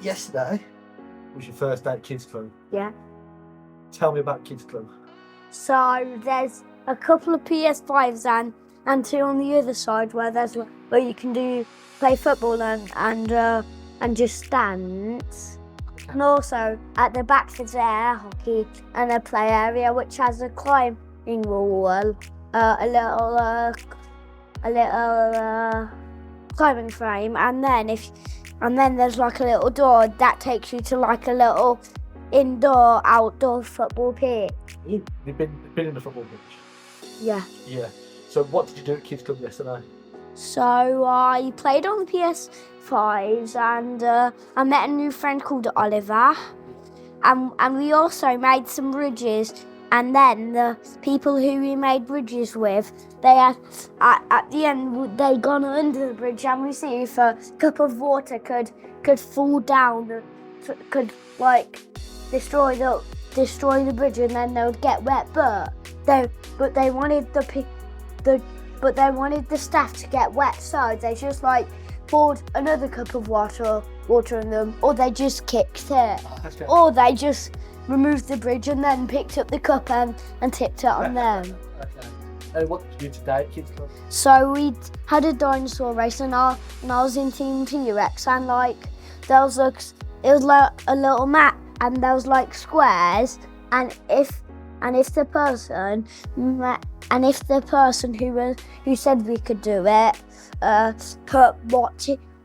yesterday was your first day at Kids Club. Yeah. Tell me about Kids Club. So there's a couple of PS5s and two on the other side where you can play football and just dance. And also at the back there's air hockey and a play area which has a climbing wall, a little climbing frame, and then there's like a little door that takes you to like a little outdoor football pitch. You've been in the football pitch? Yeah. Yeah. So what did you do at Kids Club yesterday? So I played on the PS5s and I met a new friend called Oliver, and we also made some bridges. And then the people who we made bridges with, they had at the end they gone under the bridge, and we see if a cup of water could fall down, could like destroy the bridge, and then they would get wet. But they wanted they wanted the staff to get wet, so they just like poured another cup of water in them, or they just kicked it, or they just removed the bridge and then picked up the cup and tipped it on them. Okay. And what did you do today at Kids Club? So we had a dinosaur race, and I was in Team T-Rex, and like there was it was like a little map, and there was like squares, and if the person who said we could do it put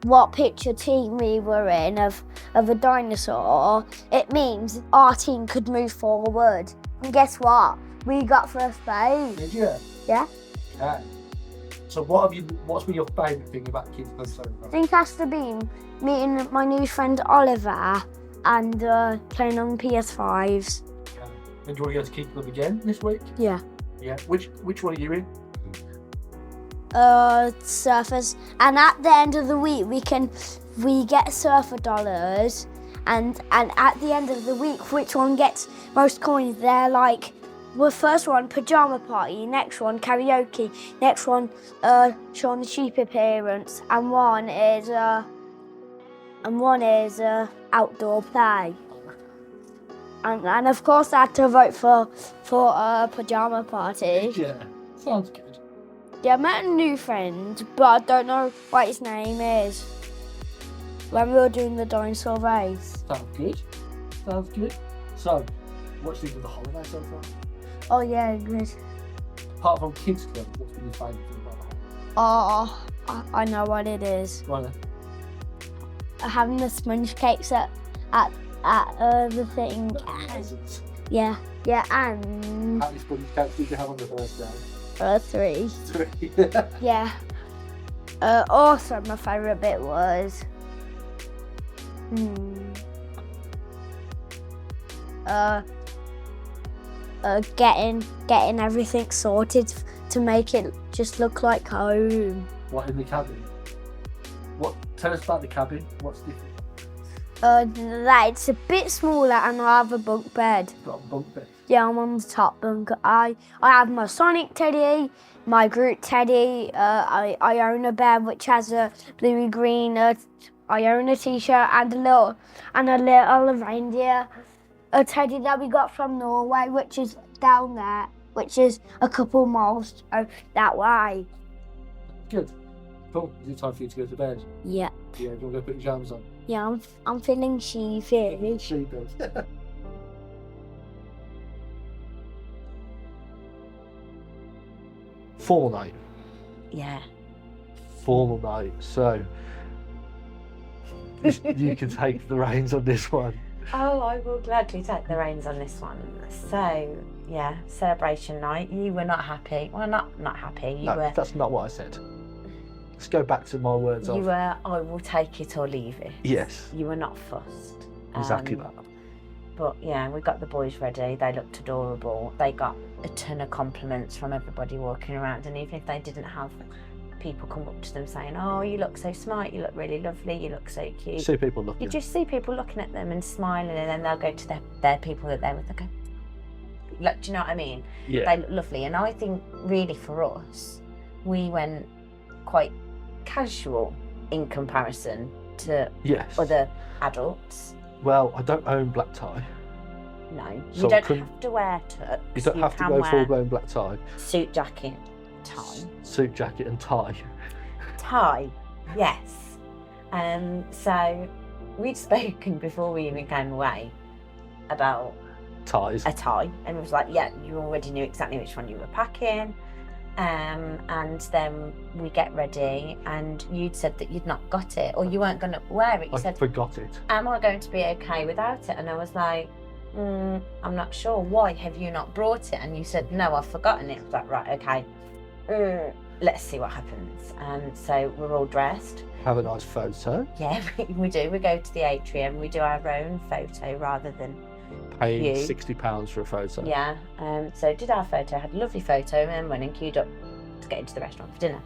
what picture team we were in of a dinosaur, it means our team could move forward. And guess what? We got first place. Did you? Yeah. Okay. So what's been your favourite thing about Kids Club so far? I think it has to be meeting my new friend Oliver and playing on PS5s. Okay. And do you want to go to Kids Club again this week? Yeah. Yeah. Which one are you in? Surfers, and at the end of the week we get surfer dollars, and at the end of the week which one gets most coins, they're like, well, first one pajama party, next one karaoke, next one Shaun the Sheep appearance, and one is outdoor play. And of course I had to vote for pajama party. Yeah, sounds good. Yeah, I met a new friend, but I don't know what his name is. When we were doing the dinosaur race. Sounds good. Sounds good. So, what's the holiday so far? Oh yeah, good. Apart from Kids Club, what's been your favourite thing about the holiday? I know what it is. Right then. Having the sponge cakes at the thing. Yeah, and How many sponge cakes did you have on the first day? 3. 3. Yeah. Also, my favourite bit was getting everything sorted to make it just look like home. What, in the cabin? Tell us about the cabin. What's different? That it's a bit smaller, and I have a bunk bed. Got a bunk bed. Yeah, I'm on the top bunk. I have my Sonic teddy, my Groot teddy, I own a bear which has a bluey green, I own a t-shirt and a little reindeer, a teddy that we got from Norway, which is down there, which is a couple miles that way. Good. Cool. Is it time for you to go to bed? Yeah. Yeah, do you want to go put your jams on? Yeah, I'm feeling sheepy. Sheepy. Formal night. Yeah. Formal night. So you can take the reins on this one. Oh, I will gladly take the reins on this one. So, yeah, celebration night. You were not happy. Well, not happy. That's not what I said. Let's go back to my words. You were, I will take it or leave it. Yes. You were not fussed. Exactly that. But yeah, we got the boys ready. They looked adorable. They got a ton of compliments from everybody walking around, and even if they didn't have people come up to them saying, "Oh, you look so smart, you look really lovely, you look so cute." See people looking. You just see people looking at them and smiling, and then they'll go to their people that they're with and go, look, do you know what I mean? Yeah. They look lovely. And I think really for us, we went quite casual in comparison to Yes. other adults. Well, I don't own black tie. No, So you I don't couldn't- have to wear tux. You don't have to can go wear full-blown black tie. suit jacket, tie. Suit jacket and tie. Tie, yes. So we'd spoken before we even came away about Ties. a tie, and it was like, yeah, you already knew exactly which one you were packing. And then we get ready, and you'd said that you'd not got it, or you weren't going to wear it. You I said, forgot it. am I going to be okay without it? And I was like, I'm not sure. Why have you not brought it? And you said, no, I've forgotten it. I was like, right, okay. Let's see what happens. So we're all dressed. Have a nice photo. Yeah, we do. We go to the atrium. We do our own photo rather than Paying you. £60 for a photo. Yeah. So did our photo, had a lovely photo, and then went and queued up to get into the restaurant for dinner.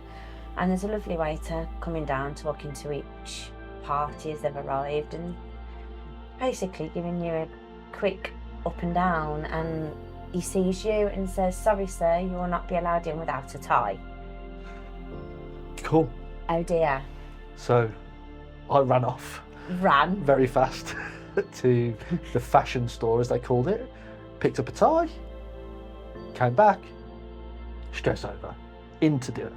And there's a lovely waiter coming down, talking to each party as they've arrived, and basically giving you a quick up and down. And he sees you and says, sorry sir, you will not be allowed in without a tie. Cool. Oh dear. So I ran off Ran. very fast to the fashion store, as they called it, picked up a tie, came back, straight over, into dinner.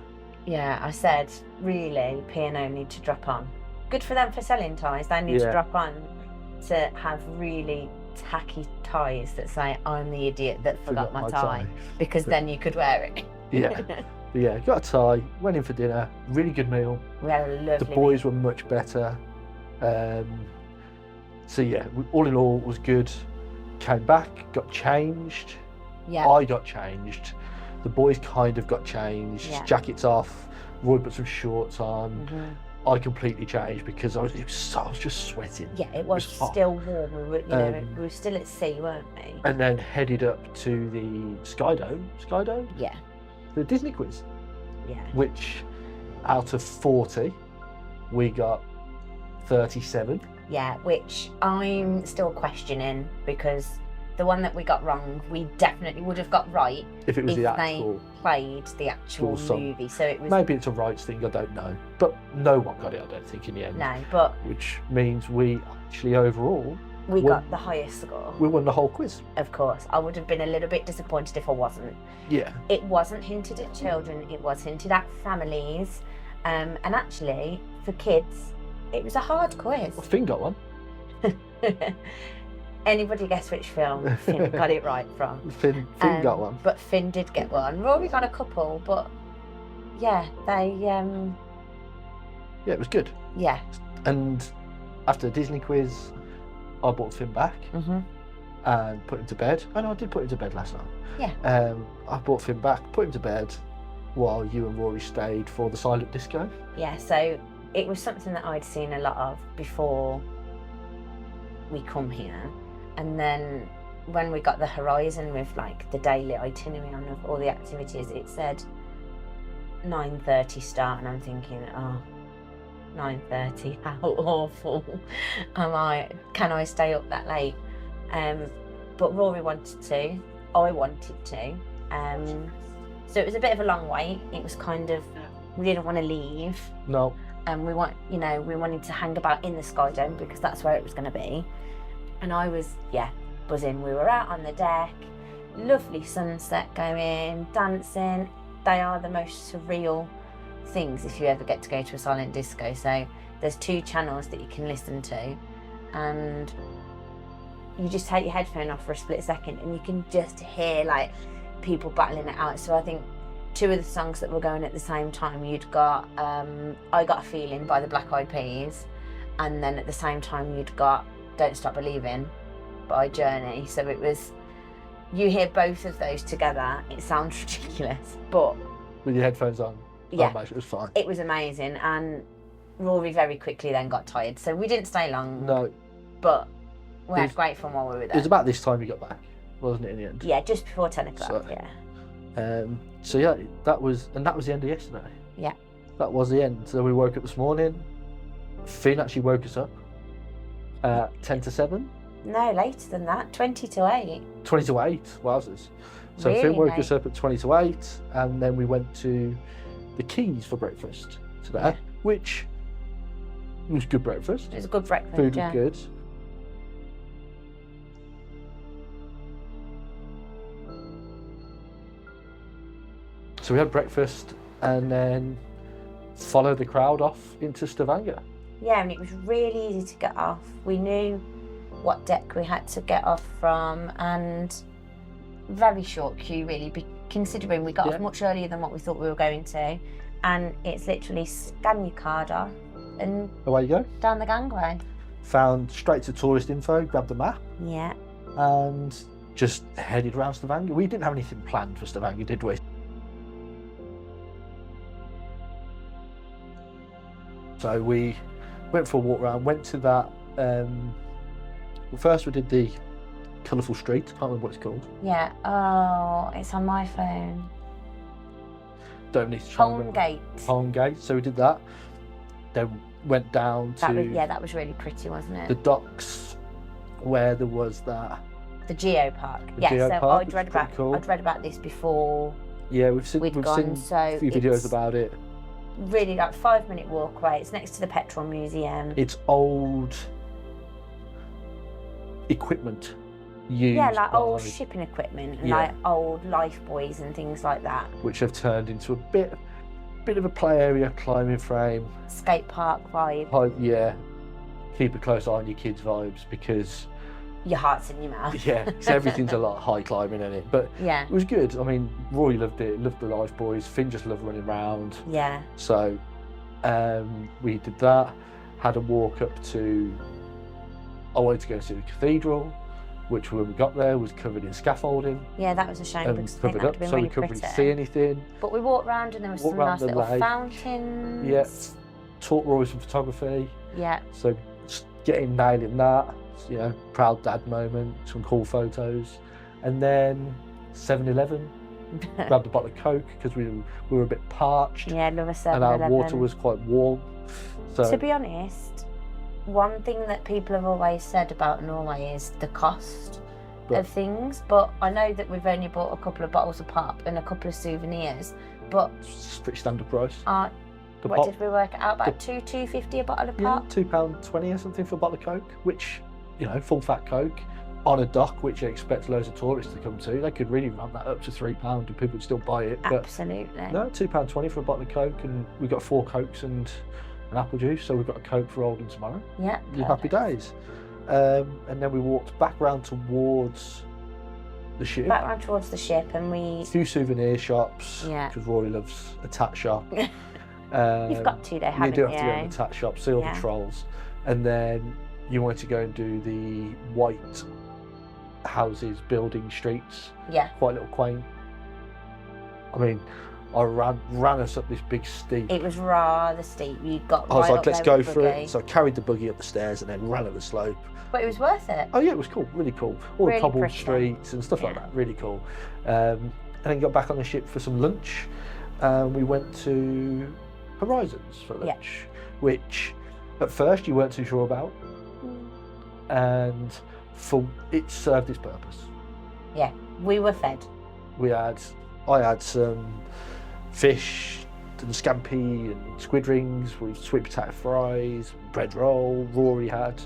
Yeah, I said, really, P&O need to drop on. Good for them for selling ties. They need to Yeah. drop on to have really tacky ties that say, I'm the idiot that forgot my tie. Because then you could wear it. Yeah. Yeah, got a tie, went in for dinner, really good meal. We had a lovely The boys were much better. So yeah, all in all, it was good. Came back, got changed. Yeah. I got changed. The boys kind of got changed. Yeah. Jackets off. Roy put some shorts on. Mhm. I completely changed because I was just sweating. Yeah, it was hot. still warm. We were, we were still at sea, weren't we? And then headed up to the Sky Dome, Yeah, the Disney quiz, yeah. which out of 40, we got 37. Yeah, which I'm still questioning, because the one that we got wrong, we definitely would have got right If it was if the they actual, played the actual song. movie. So it was maybe it's a rights thing, I don't know. But no one got it, I don't think, in the end. no, but Which means we actually overall, we Well- got the highest score. we won the whole quiz. Of course, I would have been a little bit disappointed if I wasn't. Yeah. It wasn't hinted at children, it was hinted at families. And actually, for kids, it was a hard quiz. Well, Finn got one. Anybody guess which film Finn got it right from? Finn got one. But Finn did get one. Rory got a couple, but yeah, they, Yeah, it was good. yeah. And after the Disney quiz, I brought Finn back Mm-hmm. and put him to bed. I know I did put him to bed last night. Yeah. I brought Finn back, put him to bed, while you and Rory stayed for the silent disco. Yeah, so it was something that I'd seen a lot of before we come here. And then when we got the horizon with like the daily itinerary on of all the activities, it said 9:30 start, and I'm thinking, oh, 9:30, how awful. I'm like, can I stay up that late? But Rory wanted to, I wanted to. So it was a bit of a long wait. It was kind of, we didn't want to leave. No. And we wanted to hang about in the Sky Dome because that's where it was going to be. And I was, buzzing. We were out on the deck, lovely sunset going, dancing. They are the most surreal things if you ever get to go to a silent disco. So there's 2 channels that you can listen to, and you just take your headphone off for a split second and you can just hear like people battling it out. So I think 2 of the songs that were going at the same time, you'd got I Got a Feeling by the Black Eyed Peas, and then at the same time you'd got Don't Stop Believing by Journey. So it was, you hear both of those together, it sounds ridiculous, but With your headphones on. Yeah. Oh, mate, it was fine. it was amazing. And Rory very quickly then got tired, so we didn't stay long, No, but we It had was- great fun while we were it there. was about this time you got back, wasn't it, in the end? Yeah, just before 10 o'clock, So- yeah. So yeah, that was the end of yesterday. Yeah. That was the end. So we woke up this morning. Finn actually woke us up at 10 to 7. No, later than that, 20 to 8. 20 to 8, wowzers. So Really Finn woke late. us up at 20 to 8, and then we went to the Keys for breakfast today, Yeah. which It was good breakfast. It was a good breakfast. Food yeah. was good. So we had breakfast and then followed the crowd off into Stavanger. Yeah, and it was really easy to get off. We knew what deck we had to get off from, and very short queue really, considering we got off much earlier than what we thought we were going to. And it's literally scan your card off and Away you go. down the gangway. Found straight to tourist info, grabbed the map, Yeah. and just headed around Stavanger. We didn't have anything planned for Stavanger, did we? So we went for a walk around, went to that, well, first we did the colourful street, I can't remember what it's called. Yeah. Oh, it's on my phone. Don't need to try and Holm remember. Gate. Holm Gate. So we did that. Then went down That to was, yeah, that was really pretty, wasn't it? the docks where there was that. The Geo Park. The Yeah, Geo so Park, I'd which read is pretty about cool. I'd read about this before Yeah, we've seen we'd gone, so a few videos it's about it. really like 5-minute walkway. It's next to the petrol museum. It's old equipment used Yeah, like by, old shipping equipment and Yeah. like old life buoys and things like that. which have turned into a bit of a play area, climbing frame. Skate park vibe. Yeah, keep a close eye on your kids' vibes because Your heart's in your mouth. yeah, 'cause everything's a lot of high climbing in it. But Yeah. it was good. I mean, Rory loved it, loved the life buoys. Finn just loved running around. Yeah. So we did that. Had a walk up to. I wanted to go and see the cathedral, which when we got there was covered in scaffolding Yeah, that was a shame and because I think covered that would up, have been so really we couldn't really pretty. see anything. But we walked round and there was Walked some round nice the little lake. fountains. Yeah, taught Rory some photography. Yeah. So just nailing that, you know, proud dad moment, some cool photos, and then 7-Eleven. Grabbed a bottle of Coke because we were a bit parched. Yeah, love a and 7-Eleven. our water was quite warm. So To be honest, one thing that people have always said about Norway is the cost But- of things. But I know that we've only bought a couple of bottles of pop and a couple of souvenirs. But it's pretty standard price. The what pop- did we work it out? About £2.50 a bottle of Yeah, pop. £2.20 or something for a bottle of Coke, which, you know, full fat Coke on a dock, which you expect loads of tourists to come to. They could really ramp that up to £3 and people would still buy it. But Absolutely. no, £2.20 for a bottle of Coke, and we got 4 Cokes and an apple juice, so we've got a Coke for Olden tomorrow. Yeah. Your happy days. And then we walked back round towards the ship. Back round towards the ship, and A we. few souvenir shops, Yeah. because Rory loves a tat shop. You've got to, though, You haven't do you? have to go in the tat shop, see all Yeah. the trolls. And then you wanted to go and do the white houses, building streets, Yeah. quite a little quaint. I mean, I ran us up this big steep. It was rather steep. You got. I was right like, up let's there go with the for buggy. it. So I carried the buggy up the stairs and then ran up the slope. But it was worth it. Oh yeah, it was cool, really cool. All Really the cobbled pretty. streets and stuff like Yeah. that, really cool. And then got back on the ship for some lunch. We went to Horizons for Yeah. lunch, which at first you weren't too sure about, and for it served its purpose. Yeah, we were fed. I had some fish and scampi and squid rings with sweet potato fries, bread roll. Rory had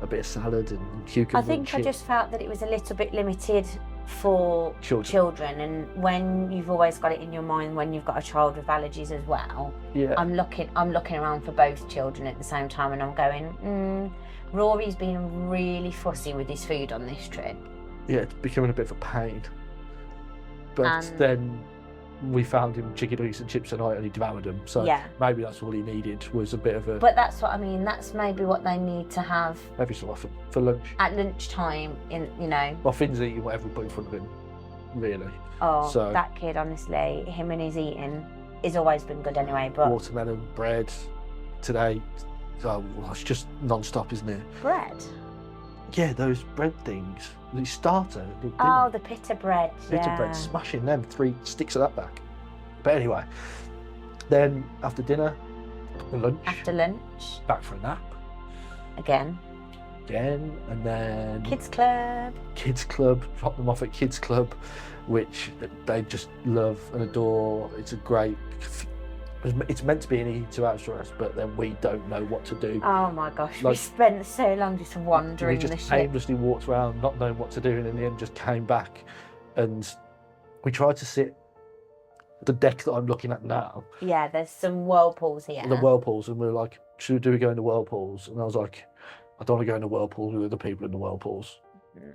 a bit of salad and cucumber. I and think I chip. just felt that it was a little bit limited for children, and when you've always got it in your mind when you've got a child with allergies as well. Yeah. I'm looking around for both children at the same time, and I'm going, Rory's been really fussy with his food on this trip. Yeah, it's becoming a bit of a pain. But And- then we found him chicken nuggets and chips tonight and he devoured them. So Yeah. maybe that's all he needed, was a bit of a But that's what I mean. That's maybe what they need to have every so often for lunch. at lunchtime. Well, Finn's eating whatever we put in front of him, really. Oh, So- that kid, honestly, him and his eating has always been good anyway. But Watermelon, bread, today. Oh, well, it's just non-stop, isn't it? bread. Yeah, those bread things. The starter. The Oh, the pita bread. Pita Yeah. bread, smashing them, 3 sticks of that back. But anyway, then after dinner, lunch, After lunch, back for a nap again. and then Kids club. Kids Club, drop them off at Kids Club, which they just love and adore. It's a great It's meant to be an easy 2 hours for us, but then we don't know what to do. Oh my gosh, we Like- spent so long just We wandering the just ship. aimlessly walked around, not knowing what to do, and in the end just came back. And we tried to sit the deck that I'm looking at now, Yeah, there's some whirlpools here. the whirlpools, and we were like, do we go in the whirlpools? And I was like, I don't want to go in the whirlpools with the people in the whirlpools. Mm.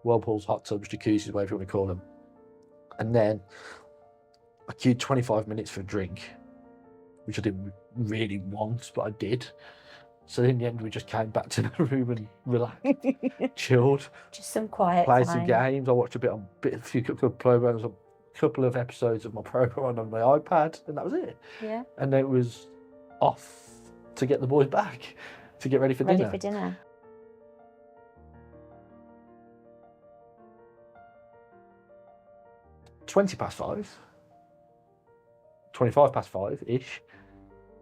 Whirlpools, hot tubs, jacuzzis, whatever you want to call them. And then I queued 25 minutes for a drink, which I didn't really want, but I did. So in the end, we just came back to the room and relaxed, chilled, Just some quiet played time. some games. I watched a couple of programs, a couple of episodes of my program on my iPad, and that was it. Yeah, And then it was off to get the boys back to get ready for ready dinner. for dinner. 20 past 5, 25 past 5-ish,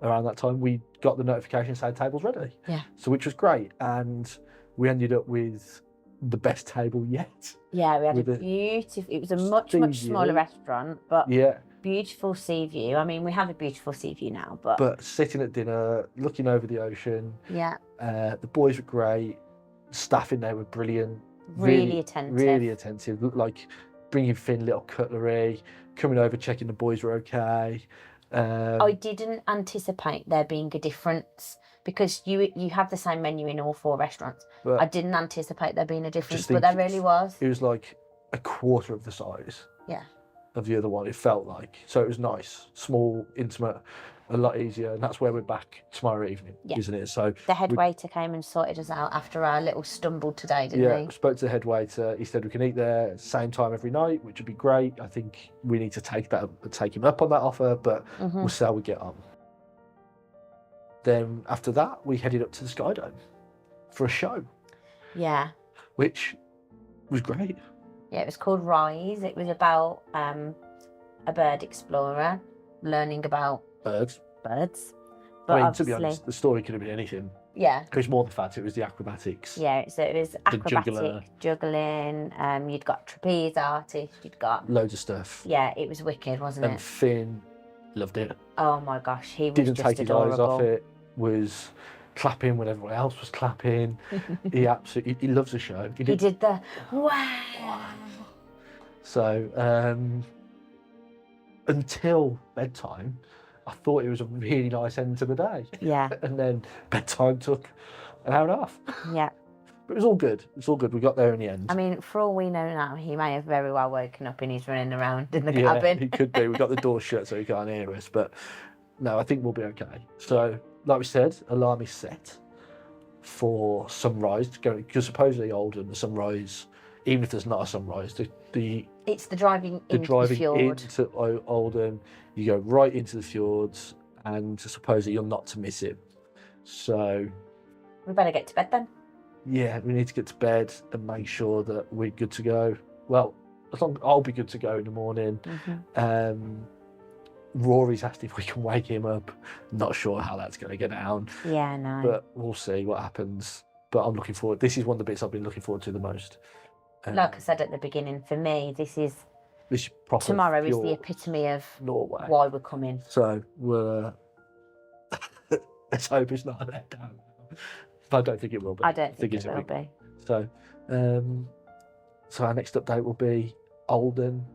around that time, we got the notification saying table's ready. Yeah. So which was great. And we ended up with the best table yet. Yeah, we had a With a beautiful, it was a much sea smaller view. restaurant, but Yeah. beautiful sea view. I mean, we have a beautiful sea view now, but But sitting at dinner, looking over the ocean, yeah, the boys were great. Staff in there were brilliant. really attentive. Really attentive. Like bringing Finn little cutlery, coming over, checking the boys were okay. I didn't anticipate there being a difference because you have the same menu in all 4 restaurants. But I didn't anticipate there being a difference, just but think there really was. It was like a quarter of the size Yeah. of the other one, it felt like. So it was nice, small, intimate, a lot easier. And that's where we're back tomorrow evening, Yeah. isn't it? So The head we- waiter came and sorted us out after our little stumble today, didn't yeah, he? spoke to the head waiter. He said we can eat there same time every night, which would be great. I think we need to take him up on that offer, but Mm-hmm. we'll see how we get on. Then after that, we headed up to the Sky Dome for a show, Yeah. which was great. Yeah, it was called Rise. It was about a bird explorer learning about Birds. birds. But I mean, to obviously, be honest, the story could have been anything. yeah. It was more the fact it was the acrobatics. Yeah, so it was acrobatic, juggler. juggling, you'd got trapeze artist, you'd got, Loads of stuff. yeah, it was wicked, wasn't And it? Finn loved it. Oh my gosh, he was Didn't just take his adorable. eyes off it. Was clapping when everyone else was clapping. He loves the show. He did the, wow. So until bedtime, I thought it was a really nice end to the day. Yeah, And then bedtime took an hour and a half. yeah. But it was all good. It's all good. We got there in the end. I mean, for all we know now, he may have very well woken up and he's running around in the yeah, cabin. he could be. We got the door shut so he can't hear us. But no, I think we'll be okay. So, like we said, alarm is set for sunrise to go, because supposedly Olden, the sunrise, even if there's not a sunrise, It's the driving the into driving the fjord. into Olden, you go right into the fjords, and supposedly you're not to miss it. So We better get to bed then. yeah, we need to get to bed and make sure that we're good to go. Well, as long I'll be good to go in the morning. Mm-hmm. Rory's asked if we can wake him up. Not sure how that's going to go down, Yeah, no. but we'll see what happens. But I'm looking forward. This is one of the bits I've been looking forward to the most. Like I said at the beginning, for me, this is This proper tomorrow is the pure epitome of Norway. why we're coming. So we're. Let's hope it's not a letdown. But I don't think it will be. I don't think it's it a will big- be. So, so our next update will be Olden,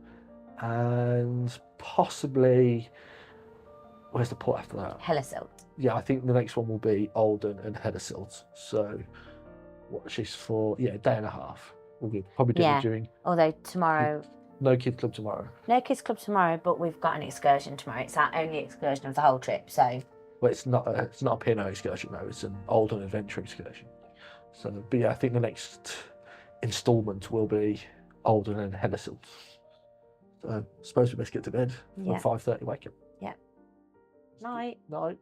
and possibly where's the port after that? Hellesilt. Yeah, I think the next one will be Olden and Hellesilt. So, watch this for a day and a half. We'll be probably doing Yeah. it during Although tomorrow, No Kids Club tomorrow. no kids club tomorrow, but we've got an excursion tomorrow. It's our only excursion of the whole trip. So Well, it's not a P&O excursion though. It's an Olden adventure excursion. So, but yeah, I think the next instalment will be Olden and Hellesilt. So, I suppose we best get to bed. Yeah. 5:30 wake up. night. Night.